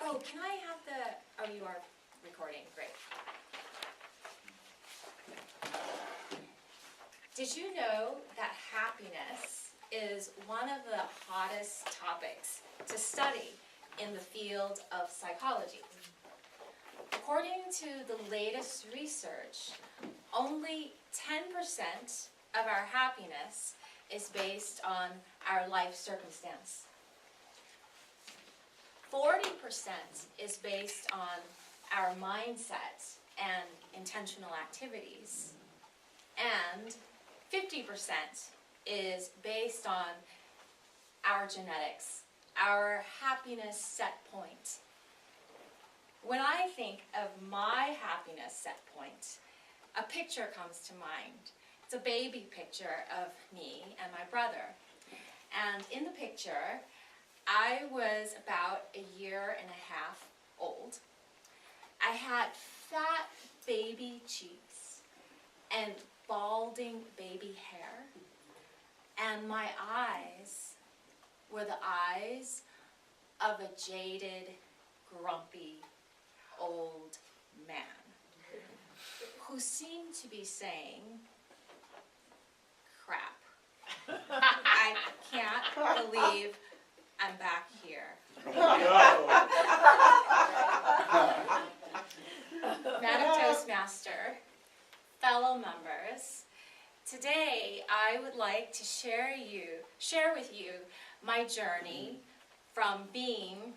Oh, can I have the, oh, you are recording, great. Did you know that happiness is one of the hottest topics to study in the field of psychology? According to the latest research, only 10% of our happiness is based on our life circumstance. 40% is based on our mindset and intentional activities. And 50% is based on our genetics, our happiness set point. When I think of my happiness set point, a picture comes to mind. It's a baby picture of me and my brother. And in the picture, I was about 1.5 years old. I had fat baby cheeks and balding baby hair, and my eyes were the eyes of a jaded, grumpy, old man who seemed to be saying, crap, I can't believe I'm back here. Madam Toastmaster, fellow members, today I would like to share with you my journey from being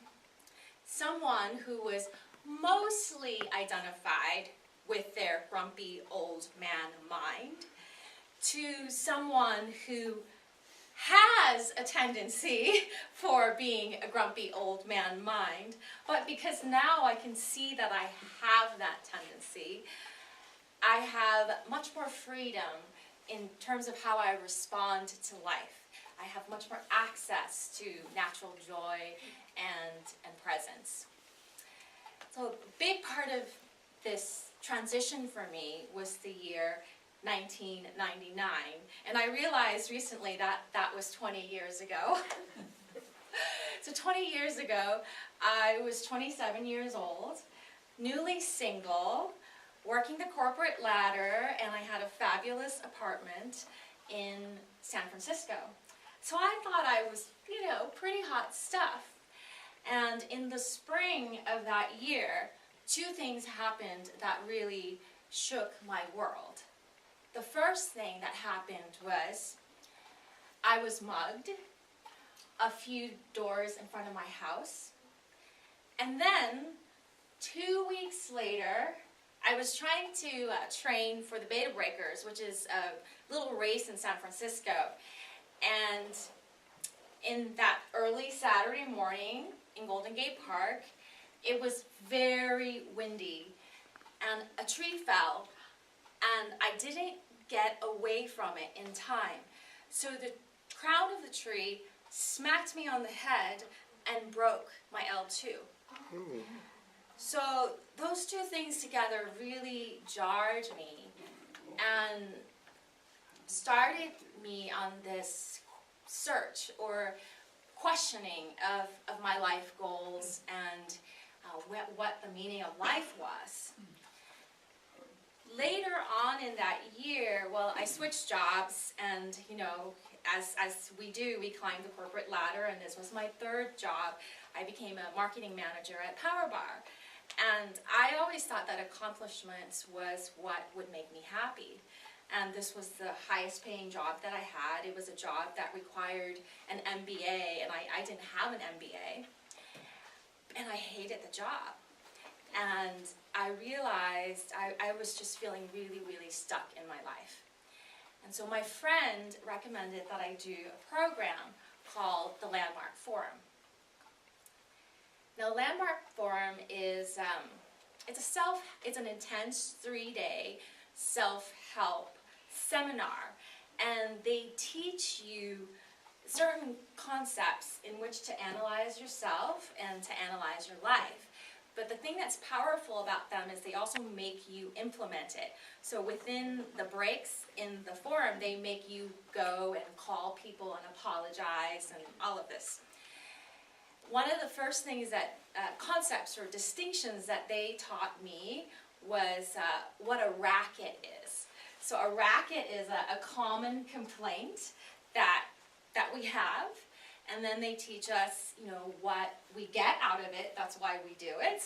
someone who was mostly identified with their grumpy old man mind to someone who has a tendency for being a grumpy old man mind, but because now I can see that I have that tendency, I have much more freedom in terms of how I respond to life. I have much more access to natural joy and presence. So a big part of this transition for me was the year 1999, and I realized recently that that was 20 years ago. So 20 years ago, I was 27 years old, newly single, working the corporate ladder, and I had a fabulous apartment in San Francisco. So I thought I was, pretty hot stuff. And in the spring of that year, 2 things happened that really shook my world. The first thing that happened was I was mugged a few doors in front of my house. And then 2 weeks later, I was trying to train for the Beta Breakers, which is a little race in San Francisco. And in that early Saturday morning in Golden Gate Park, it was very windy, and a tree fell, and I didn't get away from it in time. So the crown of the tree smacked me on the head and broke my L2. Ooh. So those 2 things together really jarred me and started me on this search or questioning of my life goals and what the meaning of life was. Later on in that year, well, I switched jobs, and as we do, we climb the corporate ladder, and this was my 3rd job. I became a marketing manager at Power Bar, and I always thought that accomplishments was what would make me happy. And this was the highest paying job that I had. It was a job that required an MBA, and I didn't have an MBA. And I hated the job. And I realized I was just feeling really, really stuck in my life. And so my friend recommended that I do a program called the Landmark Forum. Now, the Landmark Forum is it's an intense 3-day self-help seminar, and they teach you certain concepts in which to analyze yourself and to analyze your life. But the thing that's powerful about them is they also make you implement it. So within the breaks in the forum, they make you go and call people and apologize and all of this. one of the first things that, concepts or distinctions that they taught me was what a racket is. So a racket is a common complaint that we have, and then they teach us, you know, what we get out of it. That's why we do it.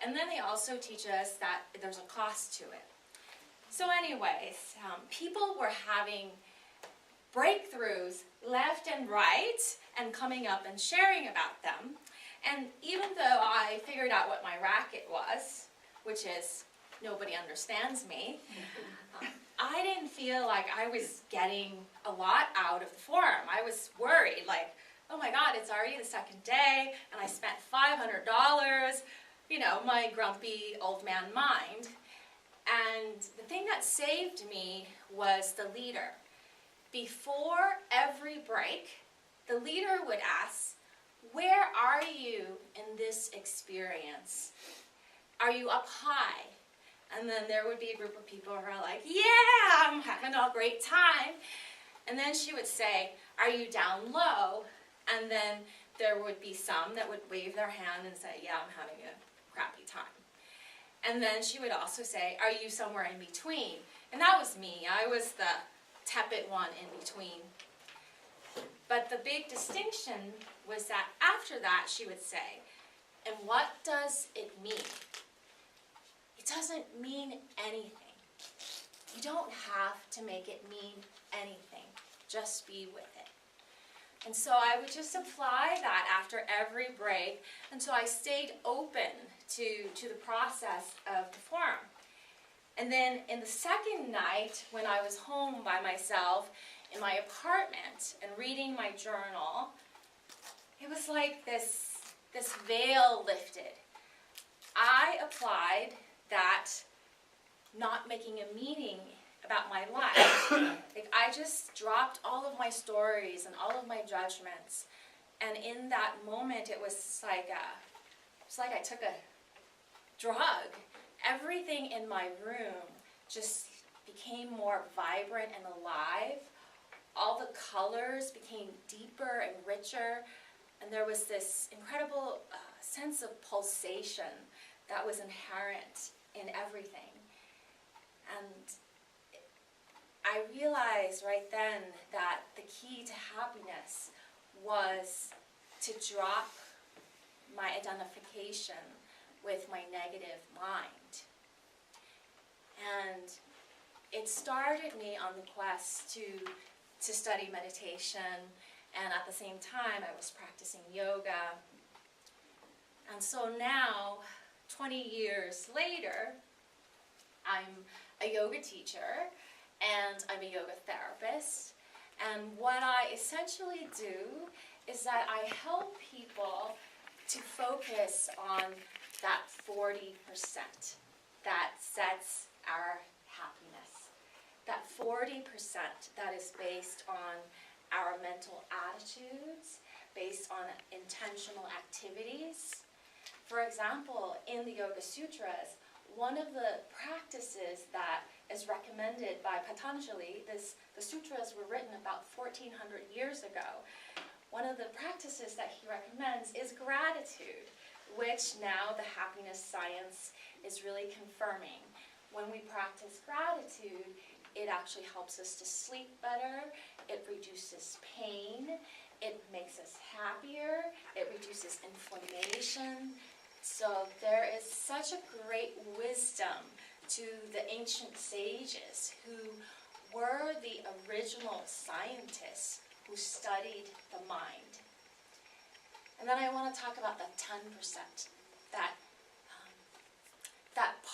And then they also teach us that there's a cost to it. So anyways, people were having breakthroughs left and right and coming up and sharing about them. And even though I figured out what my racket was, which is nobody understands me, I didn't feel like I was getting a lot out of the forum. I was worried, like, oh my God, it's already the second day and I spent $500, you know, my grumpy old man mind. And the thing that saved me was the leader. Before every break, the leader would ask, where are you in this experience? Are you up high? And then there would be a group of people who are like, yeah, I'm having a great time. And then she would say, are you down low? And then there would be some that would wave their hand and say, yeah, I'm having a crappy time. And then she would also say, are you somewhere in between? And that was me. I was the tepid one in between. But the big distinction was that after that she would say, and what does it mean? It doesn't mean anything. You don't have to make it mean anything. Just be with it. And so I would just apply that after every break, and so I stayed open to the process of the forum. And then in the second night, when I was home by myself in my apartment and reading my journal, it was like this veil lifted. I applied that not making a meaning about my life. Like, I just dropped all of my stories and all of my judgments. And in that moment, it was like I took a drug. Everything in my room just became more vibrant and alive. All the colors became deeper and richer. And there was this incredible sense of pulsation that was inherent in everything. And I realized right then that the key to happiness was to drop my identification with my negative mind. And it started me on the quest to study meditation, and at the same time I was practicing yoga. And so now, 20 years later, I'm a yoga teacher and I'm a yoga therapist. And what I essentially do is that I help people to focus on that 40% that sets our happiness. That 40% that is based on our mental attitudes, based on intentional activities. For example, in the Yoga Sutras, one of the practices that is recommended by Patanjali, the sutras were written about 1400 years ago. One of the practices that he recommends is gratitude, which now the happiness science is really confirming. When we practice gratitude, it actually helps us to sleep better, it reduces pain, it makes us happier, it reduces inflammation. So there is such a great wisdom to the ancient sages who were the original scientists who studied the mind. And then I want to talk about the 10%, that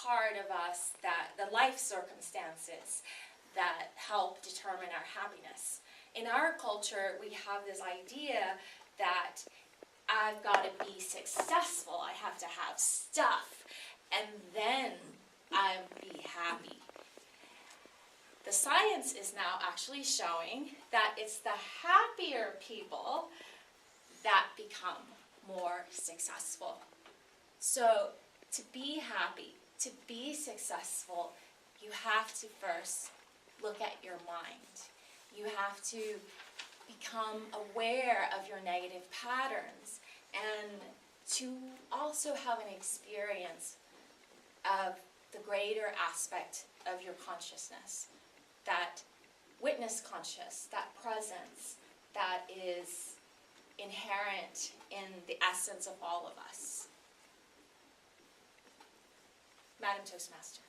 part of us, that the life circumstances that help determine our happiness. In our culture, we have this idea that I've got to be successful, I have to have stuff, and then I'll be happy. The science is now actually showing that it's the happier people that become more successful. So to be happy, to be successful, you have to first look at your mind. You have to become aware of your negative patterns and to also have an experience of the greater aspect of your consciousness, that witness conscious, that presence that is inherent in the essence of all of us. Madam Toastmaster.